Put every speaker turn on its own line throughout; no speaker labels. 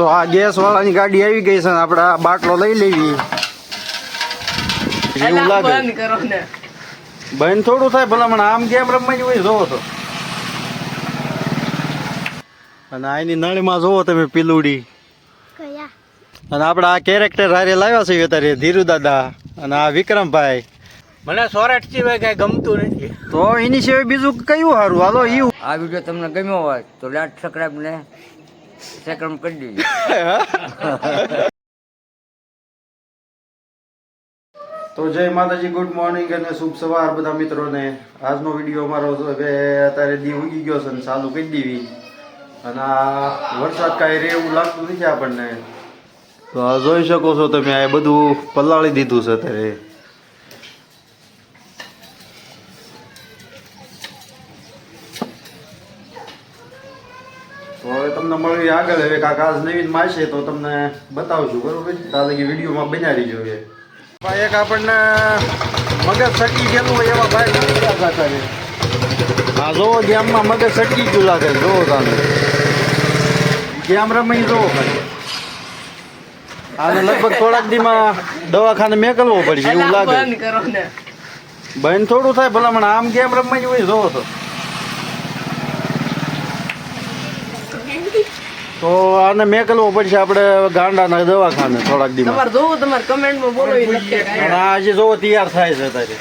તો આ ગેસ વાળાની ગાડી આવી ગઈ છે ને આપણે આ બાટલો લઈ લેવી. એવું લાગે બંધ થોડું થાય ભલામણ આમ ગેમ રમવાની હોય જોવો તો. અને આની નળીમાં જોવો તમે પીલુડી. અને આપણે આ કેરેક્ટર હારે લાવ્યા છે અત્યારે ધીરુ દાદા અને આ વિક્રમભાઈ.
મને સોરાટ સિવાય કઈ ગમતું નથી.
તો એની સિવાય બીજું કયું સારું? હાલો ઈ
આ વિડીયો તમને ગમ્યો હોય તો લાઈક સબસ્ક્રાઇબ ને શેર કરી દેજો.
તો જય માતાજી, ગુડ મોર્નિંગ અને શુભ સવાર બધા મિત્રોને. આજનો વિડીયો અમારો હવે અત્યારે દી ઉગી ગયો છે ને ચાલુ કરી દેવી. અને આ વરસાદ કાંઈ રે એવું લાગતું નથી આપણને. તો આ જોઈ શકો છો તમે, આ બધું પલાળી દીધું છે અત્યારે. તો હવે તમને મળવી આગળ. હવે કાંક આજ નવીન માશે તો તમને બતાવશું, બરોબર? તાલે કે વિડીયોમાં બનાવી જોઈએ. ભાઈ એક આપણને મગજ સટકી ગયેલું હોય એવા ભાઈ હા જોવો ગેમમાં મગજ સટકી ગયું લાગે. જોવો તમે ગેમ રમી જોવો ખાલી. આને લગભગ થોડાક દીમાં દવાખાને મેકલવો પડશે એવું લાગે. બંધ થોડું થાય ભલામણ આમ ગેમ રમવાની હોય જોવો તો આને મેકલવો પડશે આપણે ગાંડાના દવાખાને થોડાક દી.
તમારે જોવું, તમારે કમેન્ટમાં બોલો.
અને આજે જોવો તૈયાર થાય છે અત્યારે.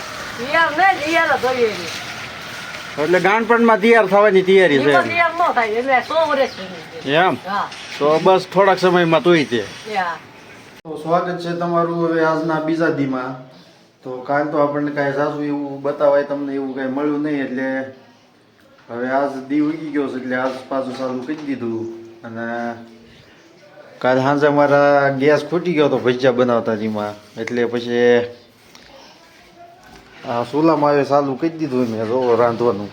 એટલે ગાંડપણમાં તૈયાર થવાની તૈયારી છે એમ. તો બસ થોડાક સમયમાં તોય છે. તો સ્વાગત છે તમારું હવે આજના બીજા દીમાં. તો કાલ તો આપણને કાંઈ સાસુ એવું બતાવાય તમને એવું કાંઈ મળ્યું નહીં. એટલે હવે આજ દી ઉગી ગયો છે એટલે આજ પાછું ચાલુ કરી દીધું. અને કાલ સાંજે મારા ગેસ ખૂટી ગયો હતો ભજીયા બનાવતા એમાં. એટલે પછી આ ચૂલામાં હવે ચાલુ કરી દીધું મેં જોવો રાંધવાનું.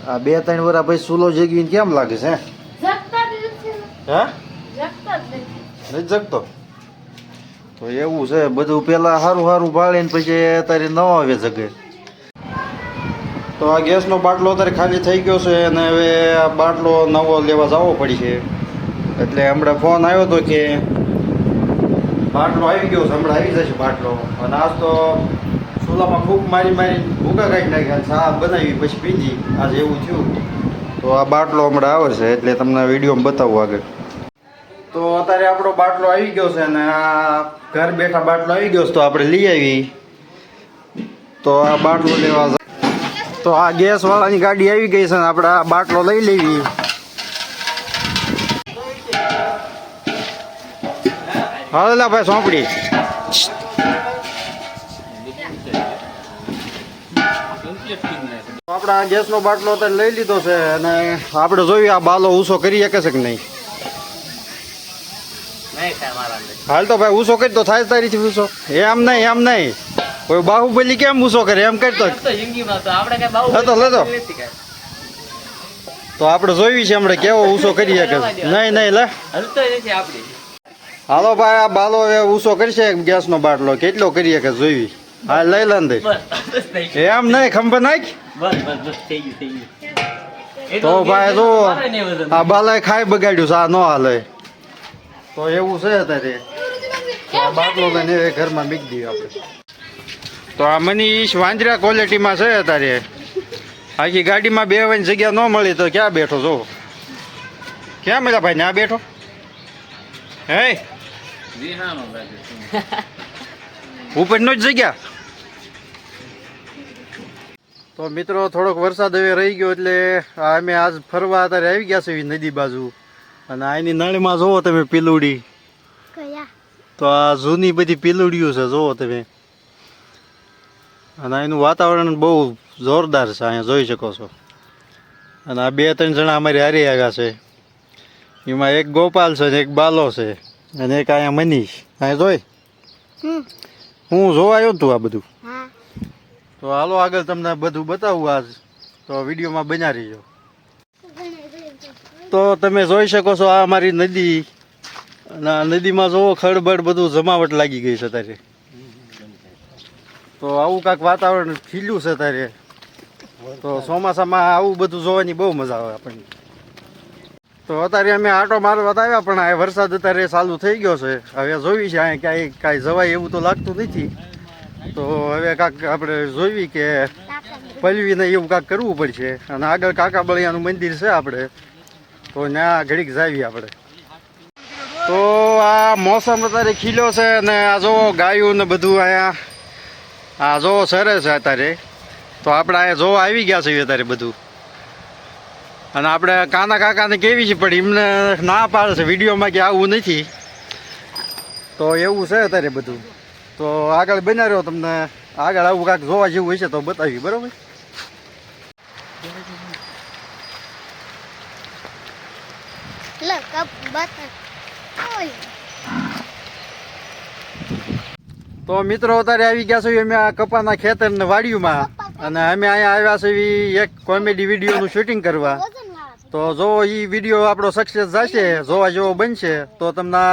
આ 2-3 વર્ષ પછી ચૂલો જગવીને કેમ લાગે છે? હા નથી જગતો? તો એવું છે બધું. પેલા સારું સારું ભાળીને પછી અત્યારે ન આવે જગે. તો આ ગેસનો બાટલો અત્યારે ખાલી થઈ ગયો છે અને હવે આ બાટલો નવો લેવા જવો પડશે. એટલે હમણાં ફોન આવ્યો હતો કે બાટલો આવી ગયો છે, હમણાં આવી જશે બાટલો. અને આજ તો ચૂલામાં ફૂંક મારી ભૂકા કાઢી નાખ્યા, ચા બનાવી પછી પીધી. આજે એવું થયું. તો આ બાટલો હમણાં આવે છે એટલે તમને વિડીયોમાં બતાવું આગળ. તો અત્યારે આપણો બાટલો આવી ગયો છે અને આ ઘર બેઠા બાટલો આવી ગયો છે. તો આપણે લઈ આવી. તો આ બાટલો લેવા. તો આ ગેસ વાળાની ગાડી આવી ગઈ છે ને આપણે આ બાટલો લઈ લેવી. હા ભાઈ સોંપડી. આપણે આ ગેસનો બાટલો અત્યારે લઈ લીધો છે અને આપણે જોઈએ આ બાલો ઊંચો કરી શકે છે કે નહીં. હાલ તો ભાઈ ઊંચો કરી તો થાય તારીથી ઊંચો. એમ નહીં કોઈ બાહુબલી કેમ ઊંચો કરે એમ કરતો લેતો તો આપણે જોઈ છે હમણાં કેવો ઊંચો કરી શકે. નહીં લે હાલો ભાઈ આ બાલો ઊંચો કરશે ગેસનો બાટલો કેટલો કરી શકે જોઈ. હા લઈ લે અંદર. એમ નહીં ખંભે નાખ. તો ભાઈ જો આ બાલાએ ખાઈ બગાડ્યું છે, આ ન હાલે. તો એવું છે અત્યારે. આ બાટલો લઈને ઘરમાં મૂકી દઈએ આપણે. તો આ મનીષ વાંદરા ક્વોલિટીમાં છે અત્યારે. આખી ગાડીમાં બેવાની જગ્યા ન મળી તો ક્યાં બેઠો જો? ક્યાં મળ્યા ભાઈ? ના બેઠો હે ઉપર નો જ જગ્યા. તો મિત્રો થોડોક વરસાદ હવે રહી ગયો એટલે અમે આજ ફરવા અત્યારે આવી ગયા છે નદી બાજુ. અને આની નળીમાં જોવો તમે પીલુડી. તો આ જૂની બધી પીલુડીઓ છે જોવો તમે. અને એનું વાતાવરણ બહુ જોરદાર છે અહીંયા જોઈ શકો છો. અને આ 2-3 જણા અમારી હારી આવ્યા છે. એમાં એક ગોપાલ છે ને એક બાલો છે અને એક અહીંયા મનીષ. અહીંયા જોઈ હું જોવા આવ્યો તું આ બધું. તો હાલો આગળ તમને બધું બતાવું આજ. તો વિડીયોમાં બન્યા રહીજો. તો તમે જોઈ શકો છો આ અમારી નદી. અને આ નદીમાં જોવો ખડબડ બધું જમાવટ લાગી ગઈ છે અત્યારે. તો આવું કાંઈક વાતાવરણ ખીલ્યું છે અત્યારે. તો ચોમાસામાં આવું બધું જોવાની બહુ મજા આવે આપણને. તો અત્યારે અમે આટો મારવા તો આવ્યા, પણ આ વરસાદ અત્યારે ચાલુ થઈ ગયો છે. હવે જોઈ છે અહીંયા ક્યાંય કાંઈ જવાય એવું તો લાગતું નથી. તો હવે કાંક આપણે જોઈ કે પલવીને એવું કાંક કરવું પડશે. અને આગળ કાકા બળિયાનું મંદિર છે આપણે, તો ત્યાં ઘડીક જાવી આપણે. તો આ મોસમ અત્યારે ખીલ્યો છે ને આ જો ગાયું ને બધું અહીંયા આ જો સરે છે અત્યારે. તો આપણે અહીંયા જોવા આવી ગયા છીએ અત્યારે બધું. અને આપણે કાના કાકાને કેવી છે, પણ એમને ના પાડે છે વિડીયોમાં કે આવું નથી. તો એવું છે અત્યારે બધું. તો આગળ બન્યા રહ્યો, તમને આગળ આવું કાંઈક જોવા જેવું હશે તો બતાવી, બરાબર? તો મિત્રો અત્યારે આવી ગયા છીએ અમે આ કપાના ખેતર વાડીમાં, અને અમે અહીંયા આવ્યા છીએ એક કોમેડી વિડીયોનું શૂટિંગ કરવા. તો જો એ વિડીયો આપણો સક્સેસ જશે, જોવા જેવો બનશે, તો તમને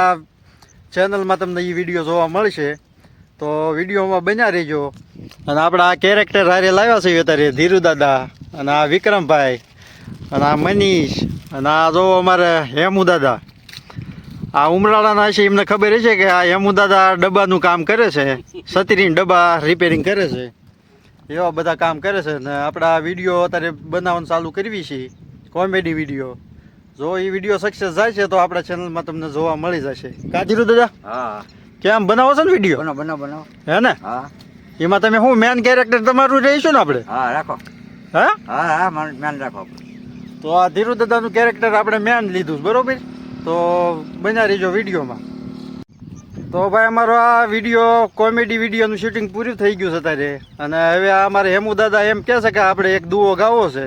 ચેનલમાં તમને એ વિડીયો જોવા મળશે. તો વિડીયોમાં બન્યા રહેજો. અને આપણા આ કેરેક્ટર હારે લાવ્યા છીએ અત્યારે ધીરુ દાદા, અને આ વિક્રમભાઈ, અને આ મનીષ, અને આ જો અમારે હેમુ દાદા. આ ઉમરાળાના છે, એમને ખબર છે કે આ હેમુ દાદા ડબ્બાનું કામ કરે છે, છત્રીના ડબ્બા રિપેરિંગ કરે છે, એવા બધા કામ કરે છે. ને આપણા આ વિડીયો અત્યારે બનાવવાનું ચાલુ કરવી છે, કોમેડી વિડીયો. જો એ વિડીયો સક્સેસ જાય છે તો આપણા ચેનલમાં તમને જોવા મળી જશે. કા ધીરુ દાદા?
હા,
કેમ બનાવો છો ને વિડીયો?
બનાવો.
હે ને?
હા,
એમાં તમે શું મેન કેરેક્ટર તમારું રહીશું ને આપણે?
હા રાખો.
હા
હા, મેન રાખો.
તો આ ધીરુ દાદાનું કેરેક્ટર આપણે મેન લીધું, બરોબર? તો બન્યા રહીજો વિડીયોમાં. તો ભાઈ અમારો આ વિડીયો કોમેડી વિડીયોનું શૂટિંગ પૂરું થઈ ગયું છે અત્યારે. અને હવે આ અમારે હેમુ દાદા એમ કહે છે કે આપણે એક દુઓ ગાવો છે.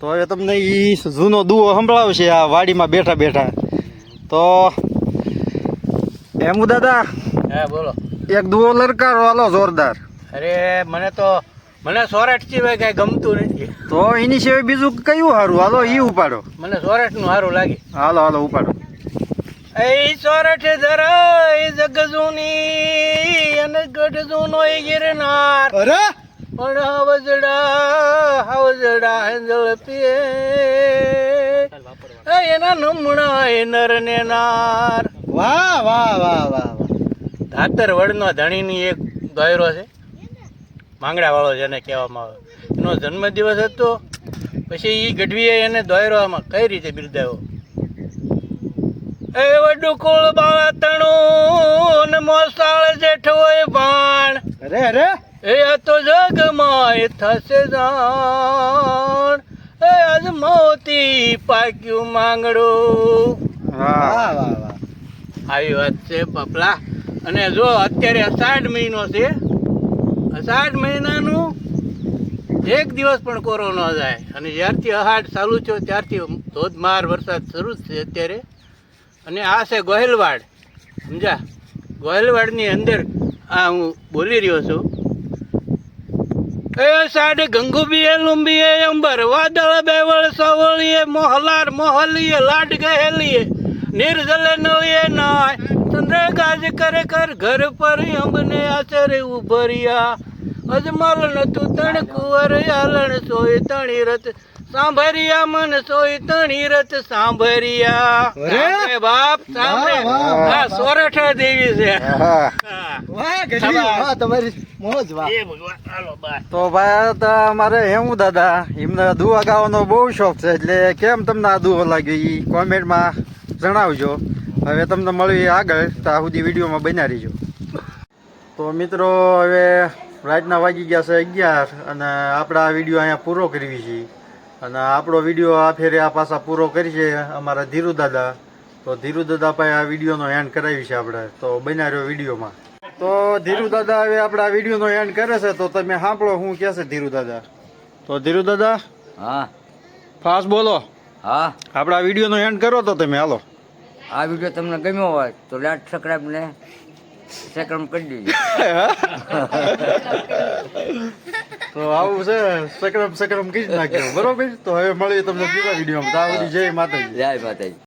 તો હવે તમને એ જૂનો દુઓ સંભળાવશે આ વાડીમાં બેઠા બેઠા. તો હેમુ દાદા,
હા બોલો.
એક દુઓ લરકારો હાલો જોરદાર.
અરે મને સોરાટ સિવાય કઈ ગમતું નથી.
તો એની સિવાય બીજું કયું સારું? હાલો ઈ ઉપાડો.
મને સોરાટ નું સારું લાગે.
હાલો ઉપાડો.
એ સોરાટ ધરાય જગ જૂની અને ગઢ જૂનો ગિરનાર.
અરે
પણ હવજડા હેંજળ પીએ એના નમણા એ નર ને નાર.
વાહ.
ધાતર વડનો ધણીની એક ગાયરો છે, માંગડા વાળો જેને કહેવામાં આવે. એનો જન્મદિવસ હતો. પછી એ ગઢવીએ એને દોયરોમાં કઈ રીતે બિરદાવ્યો? એ વડું કુળ બાળતણું ને મોસાળ જેઠ હોય ભાણ.
અરે
એ આ તો જગમાં એ થશે જાણ. એ આજ મોતી પાક્યું માંગડું.
વાહ.
આવી વાત છે બાપલા. અને જો અત્યારે અષાઢ મહિનો છે, અષાઢ મહિનાનું એક દિવસ પણ કોરો ન જાય. અને જ્યારથી અષાઢ ચાલુ થયો ત્યારથી ધોધમાર વરસાદ શરૂ જ છે અત્યારે. અને આ છે ગોહિલવાડ, સમજા? ગોહિલવાડની અંદર આ હું બોલી રહ્યો છું. એ સાડે ગંગુબીએ લુંબીએ અંબર વાદળ બેવળ સવળીએ મોહલાર મોહલીએ લાડ ગહેલીએ નિર્જલે નળીએ નાય ચંદ્ર ગાજ કરે કર ઘર પર અંબને આચરે ઉભરિયા અજમલ નતું તણ કુંવર આલણ સોય તણી રથ સાંભળિયા મન સોય તણી રથ સાંભળિયા. સાંભળે બાપ સાંભળે. હા, સોરઠ દેવી છે.
તો ભાઈ અમારે હેમુ દાદા, એમને દુઆ ગાવાનો બહુ શોખ છે. એટલે કેમ તમને આ દુઓ લાગ્યો એ કોમેન્ટમાં જણાવજો. હવે તમને મળવી આગળ, ત્યાં સુધી વિડીયોમાં બન્યા રહીજો. તો મિત્રો હવે રાતના વાગી ગયા છે 11, અને આપણે આ વિડીયો અહીંયા પૂરો કરવી છે. અને આપણો વિડીયો આ ફેરે આ પાછા પૂરો કરીશે અમારા ધીરુ દાદા. તો ધીરુ દાદા પાસે આ વિડીયોનો એન્ડ કરાવી છે આપણે. તો બન્યા રહ્યો વિડીયોમાં. તો ધીરુ દાદા હવે આપણે આ વિડીયોનો એન્ડ કરે છે. તો તમે સાંભળો શું કહે છે ધીરુ દાદા. તો ધીરુ દાદા,
હા
ફાસ્ટ બોલો.
હા,
આપણે આ વિડીયોનો એન્ડ કરો તો તમે. હાલો.
આ વિડીયો તમને ગમ્યો હોય તો લાઈક સબસ્ક્રાઇબ ને શેર કરી દેજો.
તો આવું છે, સક્રમ કરી જ નાખ્યો, બરોબર. તો હવે મળીએ તમને બીજા વિડીયોમાં. ત્યાં સુધી જય માતાજી.
જય માતાજી.